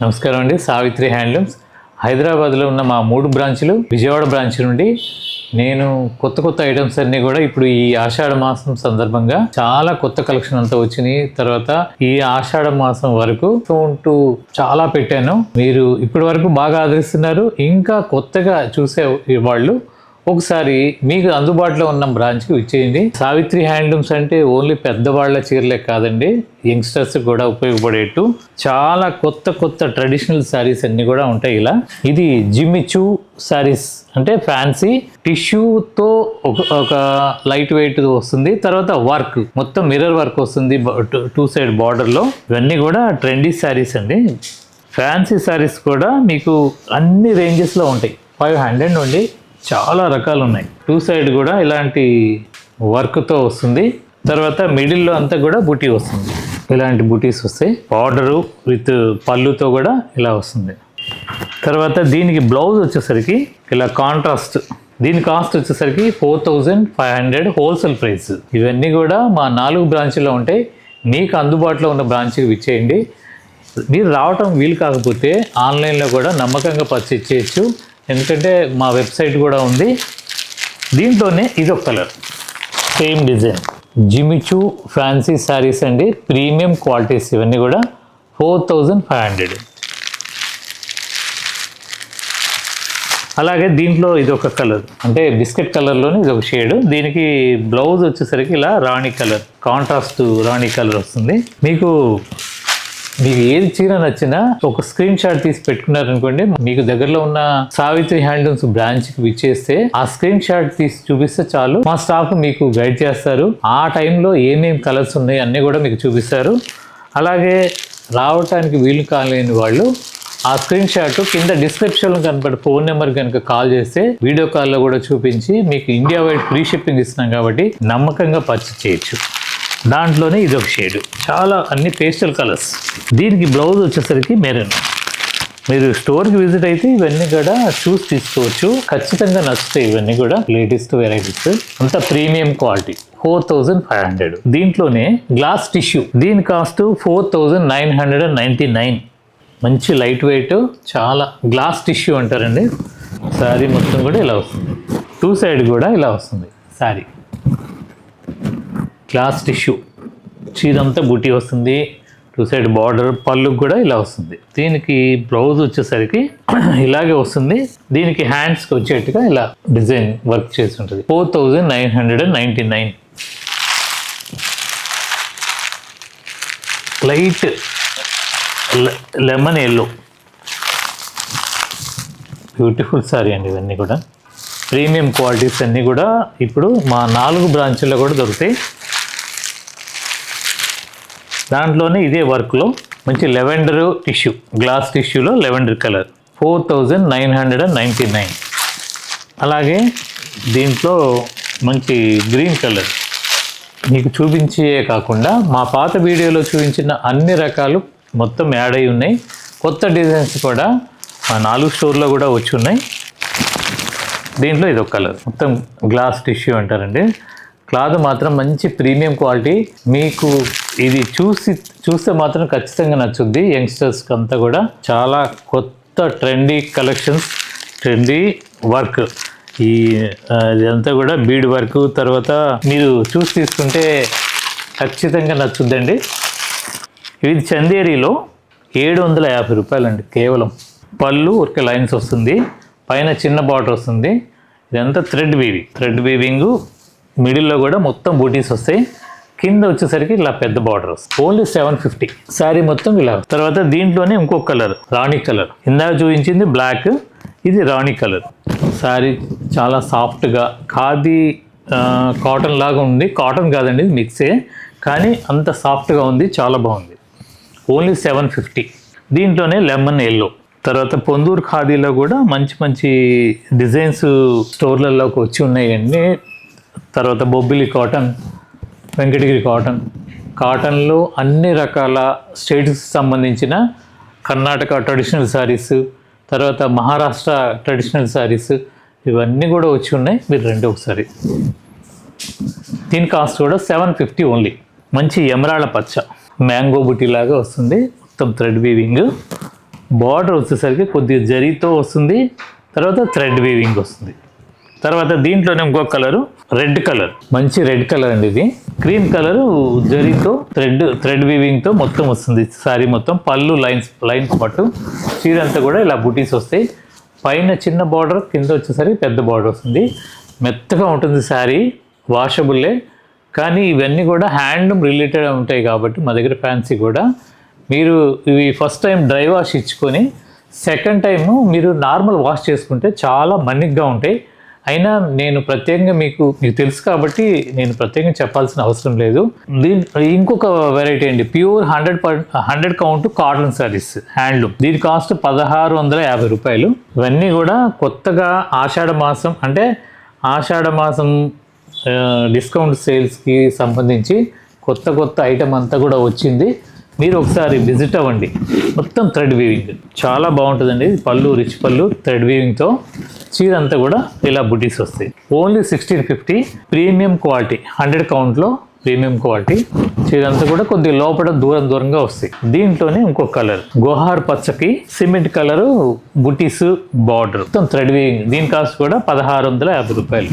నమస్కారం అండి. సావిత్రి హ్యాండ్లూమ్స్ హైదరాబాద్లో ఉన్న మా 3 బ్రాంచ్లు, విజయవాడ బ్రాంచ్ నుండి నేను కొత్త ఐటమ్స్ అన్నీ కూడా ఇప్పుడు ఈ ఆషాఢ మాసం సందర్భంగా చాలా కొత్త కలెక్షన్ అంతా వచ్చినాయి. తర్వాత ఈ ఆషాఢ మాసం వరకు ఉంటూ చాలా పెట్టాను. మీరు ఇప్పటి వరకు బాగా ఆదరిస్తున్నారు. ఇంకా కొత్తగా చూసే వాళ్ళు ఒకసారి మీకు అందుబాటులో ఉన్న బ్రాంచ్కి ఇచ్చేయండి. సావిత్రి హ్యాండ్లూమ్స్ అంటే ఓన్లీ పెద్దవాళ్ళ చీరలే కాదండి, యంగ్స్టర్స్ కూడా ఉపయోగపడేట్టు చాలా కొత్త ట్రెడిషనల్ శారీస్ అన్ని కూడా ఉంటాయి. ఇలా ఇది జిమ్మిచూ శారీస్ అంటే ఫ్యాన్సీ టిష్యూతో ఒక లైట్ వెయిట్ వస్తుంది. తర్వాత వర్క్ మొత్తం మిర్రర్ వర్క్ వస్తుంది 2 సైడ్ బార్డర్లో. ఇవన్నీ కూడా ట్రెండీ శారీస్ అండి. ఫ్యాన్సీ శారీస్ కూడా మీకు అన్ని రేంజెస్లో ఉంటాయి. 500 నుండి చాలా రకాలు ఉన్నాయి. 2 సైడ్ కూడా ఇలాంటి వర్క్తో వస్తుంది. తర్వాత మిడిల్లో అంతా కూడా బూటీ వస్తుంది. ఇలాంటి బూటీస్ వస్తాయి. బార్డరు విత్ పళ్ళుతో కూడా ఇలా వస్తుంది. తర్వాత దీనికి బ్లౌజ్ వచ్చేసరికి ఇలా కాంట్రాస్ట్. దీని కాస్ట్ వచ్చేసరికి 4500 హోల్సేల్ ప్రైస్. ఇవన్నీ కూడా మా 4 బ్రాంచ్లో ఉంటాయి. మీకు అందుబాటులో ఉన్న బ్రాంచ్కి ఇచ్చేయండి. మీరు రావటం వీలు కాకపోతే ఆన్లైన్లో కూడా నమ్మకంగా పర్చేజ్ చేయొచ్చు. ఎందుకంటే మా వెబ్సైట్ కూడా ఉంది. దీంట్లోనే ఇదొక colour, same design Jimmy Choo fancy sarees అండి. ప్రీమియం క్వాలిటీస్ ఇవన్నీ కూడా 4500. అలాగే దీంట్లో ఇదొక కలర్ అంటే బిస్కెట్ కలర్లోనే ఇదొక షేడ్. దీనికి బ్లౌజ్ వచ్చేసరికి ఇలా రాణి కలర్, కాంట్రాస్ట్ రాణి కలర్ వస్తుంది. మీకు ఏది చీర నచ్చినా ఒక స్క్రీన్ షాట్ తీసి పెట్టుకున్నారనుకోండి, మీకు దగ్గరలో ఉన్న సావిత్రి హ్యాండ్లూమ్స్ బ్రాంచ్కి విచ్చేస్తే ఆ స్క్రీన్ షాట్ తీసి చూపిస్తే చాలు, మా స్టాఫ్ మీకు గైడ్ చేస్తారు. ఆ టైంలో ఏమేమి కలర్స్ ఉన్నాయి అన్నీ కూడా మీకు చూపిస్తారు. అలాగే రావటానికి వీలు కాలేని వాళ్ళు ఆ స్క్రీన్ షాట్ కింద డిస్క్రిప్షన్లో కనపడే ఫోన్ నెంబర్ కనుక కాల్ చేస్తే వీడియో కాల్లో కూడా చూపించి మీకు ఇండియా వైడ్ ఫ్రీ షిప్పింగ్ ఇస్తున్నాం కాబట్టి నమ్మకంగా పర్చేస్ చేయొచ్చు. దాంట్లోనే ఇదొక షేడ్, చాలా అన్ని పేస్టల్ కలర్స్. దీనికి బ్లౌజ్ వచ్చేసరికి మెరూన్. మీరు స్టోర్కి విజిట్ అయితే ఇవన్నీ కూడా చూసి తీసుకోవచ్చు. ఖచ్చితంగా నచ్చుతాయి. ఇవన్నీ కూడా లేటెస్ట్ వెరైటీస్, అంత ప్రీమియం క్వాలిటీ. 4500. దీంట్లోనే గ్లాస్ టిష్యూ. దీని కాస్ట్ 4999. మంచి లైట్ వెయిట్, చాలా గ్లాస్ టిష్యూ అంటారండి. శారీ మొత్తం కూడా ఇలా వస్తుంది. 2 సైడ్ కూడా ఇలా వస్తుంది శారీ. గ్లాస్ టిష్యూ చీరంతా బూటీ వస్తుంది. 2 సైడ్ బార్డర్, పళ్ళు కూడా ఇలా వస్తుంది. దీనికి బ్లౌజ్ వచ్చేసరికి ఇలాగే వస్తుంది. దీనికి హ్యాండ్స్కి వచ్చేట్టుగా ఇలా డిజైన్ వర్క్ చేసి ఉంటుంది. 4999. Light lemon yellow, beautiful sorry అండి. ఇవన్నీ కూడా ప్రీమియం క్వాలిటీస్ అన్నీ కూడా ఇప్పుడు మా 4 బ్రాంచ్ల్లో కూడా దొరుకుతాయి. దాంట్లోనే ఇదే వర్క్లో మంచి లెవెండర్ టిష్యూ, గ్లాస్ టిష్యూలో లెవెండర్ కలర్ 4999. అలాగే దీంట్లో మంచి గ్రీన్ కలర్ మీకు చూపించే కాకుండా మా పాత వీడియోలో చూపించిన అన్ని రకాలు మొత్తం యాడ్ అయి ఉన్నాయి. కొత్త డిజైన్స్ కూడా మా 4 స్టోర్లో కూడా వచ్చి ఉన్నాయి. దీంట్లో ఇదొక కలర్, మొత్తం గ్లాస్ టిష్యూ అంటారండి. క్లాత్ మాత్రం మంచి ప్రీమియం క్వాలిటీ. మీకు ఇది చూస్తే మాత్రం ఖచ్చితంగా నచ్చుద్ది. యంగ్స్టర్స్కి అంతా కూడా చాలా కొత్త ట్రెండీ కలెక్షన్స్, ట్రెండీ వర్క్. ఇదంతా కూడా బీడ్ వర్క్. తర్వాత మీరు చూసి తీసుకుంటే ఖచ్చితంగా నచ్చుద్దండి. ఇది చందేరిలో 750 రూపాయలండి కేవలం. పళ్ళు ఒక లైన్స్ వస్తుంది, పైన చిన్న బార్డర్ వస్తుంది. ఇదంతా థ్రెడ్ వీవింగ్. మిడిల్లో కూడా మొత్తం బూటీస్ వస్తాయి. కింద వచ్చేసరికి ఇలా పెద్ద బార్డర్ వస్తుంది. ఓన్లీ 750. శారీ మొత్తం ఇలా. తర్వాత దీంట్లోనే ఇంకొక కలర్, రాణి కలర్. ఇందాక చూపించింది బ్లాక్, ఇది రాణి కలర్. శారీ చాలా సాఫ్ట్గా ఖాదీ కాటన్ లాగా ఉంది. కాటన్ కాదండి, ఇది మిక్సే, కానీ అంత సాఫ్ట్గా ఉంది, చాలా బాగుంది. ఓన్లీ 750. దీంట్లోనే లెమన్ ఎల్లో. తర్వాత పొందూరు ఖాదీలో కూడా మంచి డిజైన్స్ స్టోర్లలోకి వచ్చి ఉన్నాయండి. తర్వాత బొబ్బిలి కాటన్, వెంకటగిరి కాటన్లో అన్ని రకాల స్టేట్స్కి సంబంధించిన కర్ణాటక ట్రెడిషనల్ శారీస్, తర్వాత మహారాష్ట్ర ట్రెడిషనల్ శారీస్, ఇవన్నీ కూడా వచ్చి ఉన్నాయి. మీరు రండి ఒకసారి. దీని కాస్ట్ కూడా 750 ఓన్లీ. మంచి ఎమరాళ్ళ పచ్చ, మ్యాంగో బుట్టి లాగా వస్తుంది. మొత్తం థ్రెడ్ వీవింగ్. బార్డర్ వచ్చేసరికి కొద్దిగా జరీతో వస్తుంది, తర్వాత థ్రెడ్ వీవింగ్ వస్తుంది. తర్వాత దీంట్లోనే ఇంకో కలరు రెడ్ కలర్, మంచి రెడ్ కలర్ అండి. ఇది క్రీమ్ కలరు జరీతో థ్రెడ్ వీవింగ్తో మొత్తం వస్తుంది శారీ మొత్తం. పళ్ళు లైన్స్ పట్టు, చీర అంతా కూడా ఇలా బుటీస్ వస్తాయి. పైన చిన్న బార్డర్, కింద వచ్చేసరికి పెద్ద బార్డర్ వస్తుంది. మెత్తగా ఉంటుంది శారీ, వాషబుల్లే. కానీ ఇవన్నీ కూడా హ్యాండ్లూమ్ రిలేటెడ్ ఉంటాయి కాబట్టి మా దగ్గర ఫ్యాన్సీ కూడా మీరు ఇవి ఫస్ట్ టైం డ్రై వాష్ ఇచ్చుకొని సెకండ్ టైము మీరు నార్మల్ వాష్ చేసుకుంటే చాలా మన్నిగ్గా ఉంటాయి. అయినా నేను ప్రత్యేకంగా మీకు తెలుసు కాబట్టి నేను ప్రత్యేకంగా చెప్పాల్సిన అవసరం లేదు. ఇంకొక వెరైటీ అండి, pure 100 count cotton saris handloom. దీని కాస్ట్ 1650 రూపాయలు. ఇవన్నీ కూడా కొత్తగా ఆషాఢ మాసం డిస్కౌంట్ సేల్స్కి సంబంధించి కొత్త ఐటమ్ అంతా కూడా వచ్చింది. మీరు ఒకసారి విజిట్ అవ్వండి. మొత్తం థ్రెడ్ వీవింగ్ చాలా బాగుంటుందండి. పళ్ళు రిచ్ పళ్ళు, థ్రెడ్ వీవింగ్తో చీర అంతా కూడా ఇలా బుటీస్ వస్తాయి. ఓన్లీ 1650, ప్రీమియం క్వాలిటీ, 100 కౌంట్లో ప్రీమియం క్వాలిటీ. చీర అంతా కూడా కొద్దిగా లోపల దూరంగా వస్తాయి. దీంట్లోనే ఇంకొక కలర్ గోహార్ పచ్చకి సిమెంట్ కలరు బుటీస్ బార్డర్, మొత్తం థ్రెడ్ వీవింగ్. దీని కాస్ట్ కూడా 1650 రూపాయలు.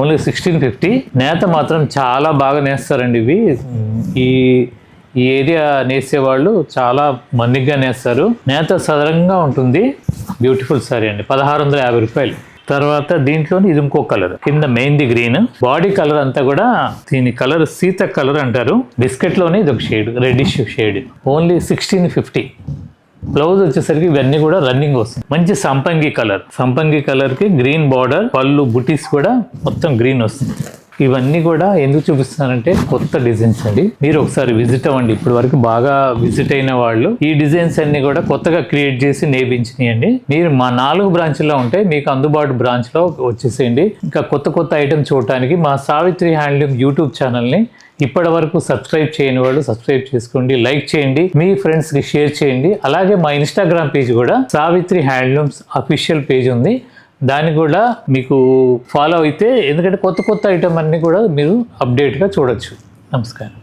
ఓన్లీ 1650. నేత మాత్రం చాలా బాగా నేస్తారండి ఇవి. ఈ ఏరియా నేసేవాళ్ళు చాలా మన్నిగ్గా నేస్తారు. నేత సదరంగా ఉంటుంది. బ్యూటిఫుల్ సారీ అండి, 1650 రూపాయలు. తర్వాత దీంట్లోని ఇది ఇంకో కలర్, కింద మెయిన్ది గ్రీన్, బాడీ కలర్ అంతా కూడా దీని కలర్ సీత కలర్ అంటారు. బిస్కెట్లోనే ఇది ఒక shade, reddish shade. Only 1650. Blouse వచ్చేసరికి ఇవన్నీ కూడా రన్నింగ్ వస్తుంది. మంచి సంపంగి కలర్కి గ్రీన్ బార్డర్, పళ్ళు బుటీస్ కూడా మొత్తం గ్రీన్ వస్తుంది. ఇవన్నీ కూడా ఎందుకు చూపిస్తున్నానంటే కొత్త డిజైన్స్ అండి. మీరు ఒకసారి విజిట్ అవ్వండి. ఇప్పటి వరకు బాగా విజిట్ అయిన వాళ్ళు ఈ డిజైన్స్ అన్ని కూడా కొత్తగా క్రియేట్ చేసి నేర్పించినాయండి. మీరు మా 4 బ్రాంచ్లో ఉంటే మీకు అందుబాటు బ్రాంచ్లో వచ్చేసేయండి. ఇంకా కొత్త ఐటమ్ చూడటానికి మా సావిత్రి హ్యాండ్లూమ్ యూట్యూబ్ ఛానల్ని ఇప్పటి వరకు సబ్స్క్రైబ్ చేయని వాళ్ళు సబ్స్క్రైబ్ చేసుకోండి, లైక్ చేయండి, మీ ఫ్రెండ్స్కి షేర్ చేయండి. అలాగే మా ఇన్స్టాగ్రామ్ పేజ్ కూడా సావిత్రి హ్యాండ్లూమ్స్ అఫీషియల్ పేజ్ ఉంది. దాన్ని కూడా మీకు ఫాలో అయితే, ఎందుకంటే కొత్త ఐటమ్ అన్నీ కూడా మీరు అప్డేట్గా చూడొచ్చు. నమస్కారం.